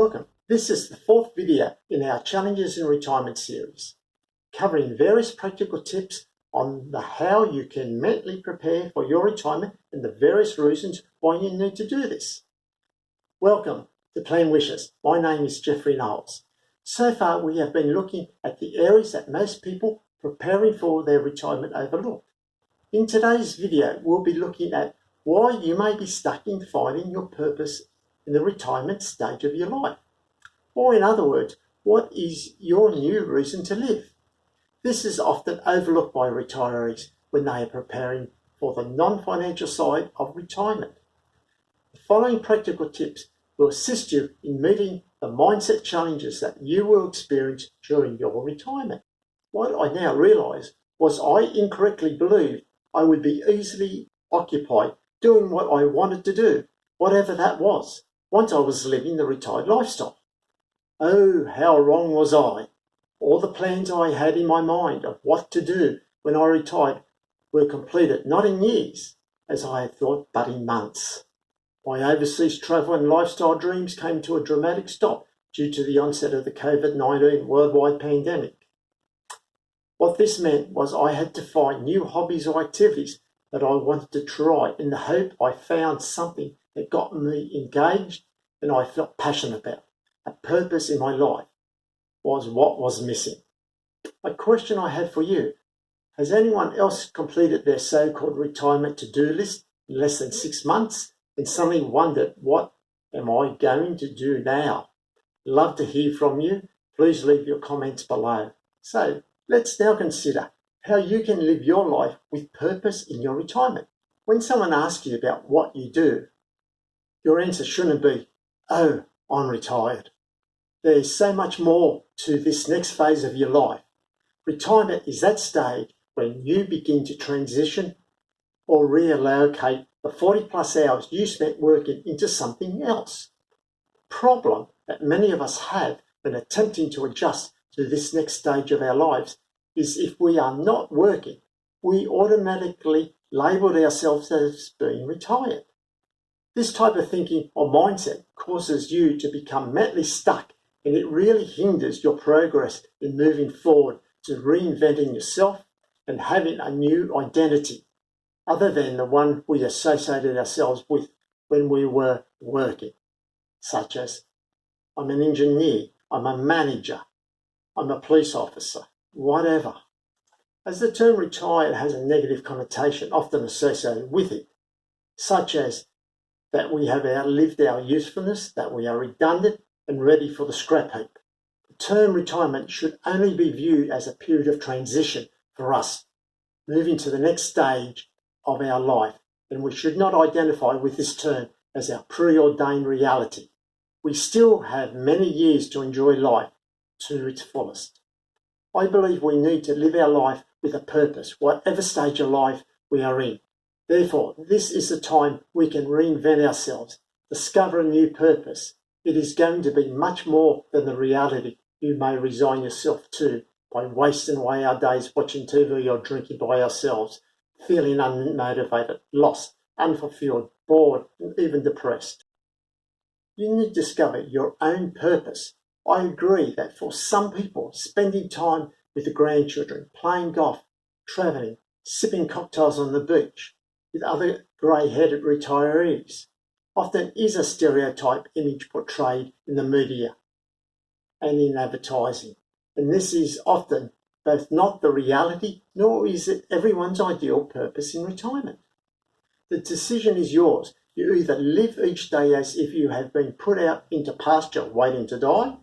Welcome. This is the fourth video in our Challenges in Retirement series, covering various practical tips on how you can mentally prepare for your retirement and the various reasons why you need to do this. Welcome to Plan Wishes. My name is Jeffrey Knowles. So far we have been looking at the areas that most people preparing for their retirement overlook. In today's video we'll be looking at why you may be stuck in finding your purpose in the retirement stage of your life. Or in other words, what is your new reason to live? This is often overlooked by retirees when they are preparing for the non-financial side of retirement. The following practical tips will assist you in meeting the mindset challenges that you will experience during your retirement. What I now realise was I incorrectly believed I would be easily occupied doing what I wanted to do, whatever that was, once I was living the retired lifestyle. Oh, how wrong was I! All the plans I had in my mind of what to do when I retired were completed not in years, as I had thought, but in months. My overseas travel and lifestyle dreams came to a dramatic stop due to the onset of the COVID-19 worldwide pandemic. What this meant was I had to find new hobbies or activities that I wanted to try in the hope I found something that got me engaged and I felt passionate about. A purpose in my life was what was missing. A question I had for you: has anyone else completed their so-called retirement to-do list in less than 6 months and suddenly wondered, what am I going to do now? Love to hear from you. Please leave your comments below. So let's now consider how you can live your life with purpose in your retirement. When someone asks you about what you do, your answer shouldn't be, "Oh, I'm retired." There is so much more to this next phase of your life. Retirement is that stage when you begin to transition or reallocate the 40+ hours you spent working into something else. The problem that many of us have when attempting to adjust to this next stage of our lives is if we are not working, we automatically label ourselves as being retired. This type of thinking or mindset causes you to become mentally stuck, and it really hinders your progress in moving forward to reinventing yourself and having a new identity other than the one we associated ourselves with when we were working, such as, I'm an engineer, I'm a manager, I'm a police officer, whatever. As the term retired has a negative connotation often associated with it, such as that we have outlived our usefulness, that we are redundant and ready for the scrap heap. The term retirement should only be viewed as a period of transition for us, moving to the next stage of our life, and we should not identify with this term as our preordained reality. We still have many years to enjoy life to its fullest. I believe we need to live our life with a purpose, whatever stage of life we are in. Therefore, this is the time we can reinvent ourselves, discover a new purpose. It is going to be much more than the reality you may resign yourself to by wasting away our days watching TV or drinking by ourselves, feeling unmotivated, lost, unfulfilled, bored, and even depressed. You need to discover your own purpose. I agree that for some people, spending time with the grandchildren, playing golf, travelling, sipping cocktails on the beach with other grey-headed retirees often is a stereotype image portrayed in the media and in advertising. And this is often both not the reality, nor is it everyone's ideal purpose in retirement. The decision is yours. You either live each day as if you have been put out into pasture waiting to die,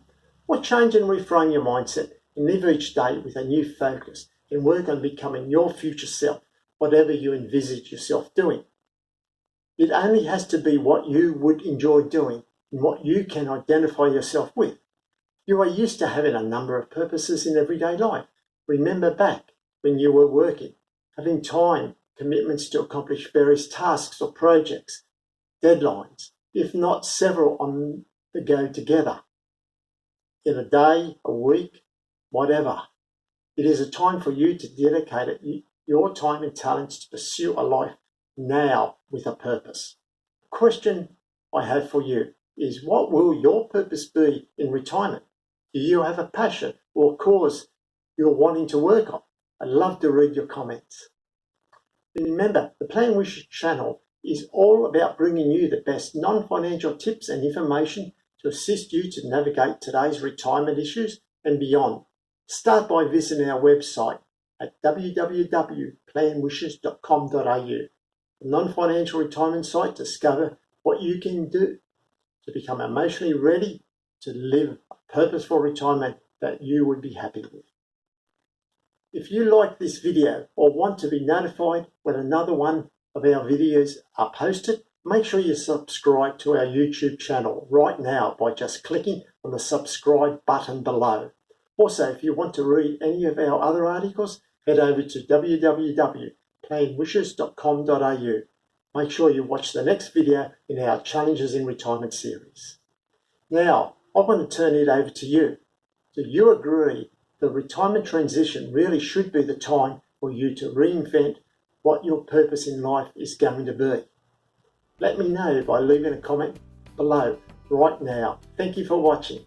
or change and reframe your mindset and live each day with a new focus and work on becoming your future self, whatever you envisage yourself doing. It only has to be what you would enjoy doing and what you can identify yourself with. You are used to having a number of purposes in everyday life. Remember back when you were working, having time, commitments to accomplish various tasks or projects, deadlines, if not several on the go together, in a day, a week, whatever. It is a time for you to dedicate your time and talents to pursue a life now with a purpose. The question I have for you: is, what will your purpose be in retirement? Do you have a passion or cause you're wanting to work on? I'd love to read your comments. Remember, the Plan Wishes channel is all about bringing you the best non-financial tips and information to assist you to navigate today's retirement issues and beyond. Start by visiting our website at www.planwishes.com.au, a non-financial retirement site to discover what you can do to become emotionally ready to live a purposeful retirement that you would be happy with. If you like this video or want to be notified when another one of our videos are posted, make sure you subscribe to our YouTube channel right now by just clicking on the subscribe button below. Also, if you want to read any of our other articles, head over to www.planwishes.com.au. Make sure you watch the next video in our Challenges in Retirement series. Now, I want to turn it over to you. Do you agree the retirement transition really should be the time for you to reinvent what your purpose in life is going to be? Let me know by leaving a comment below right now. Thank you for watching.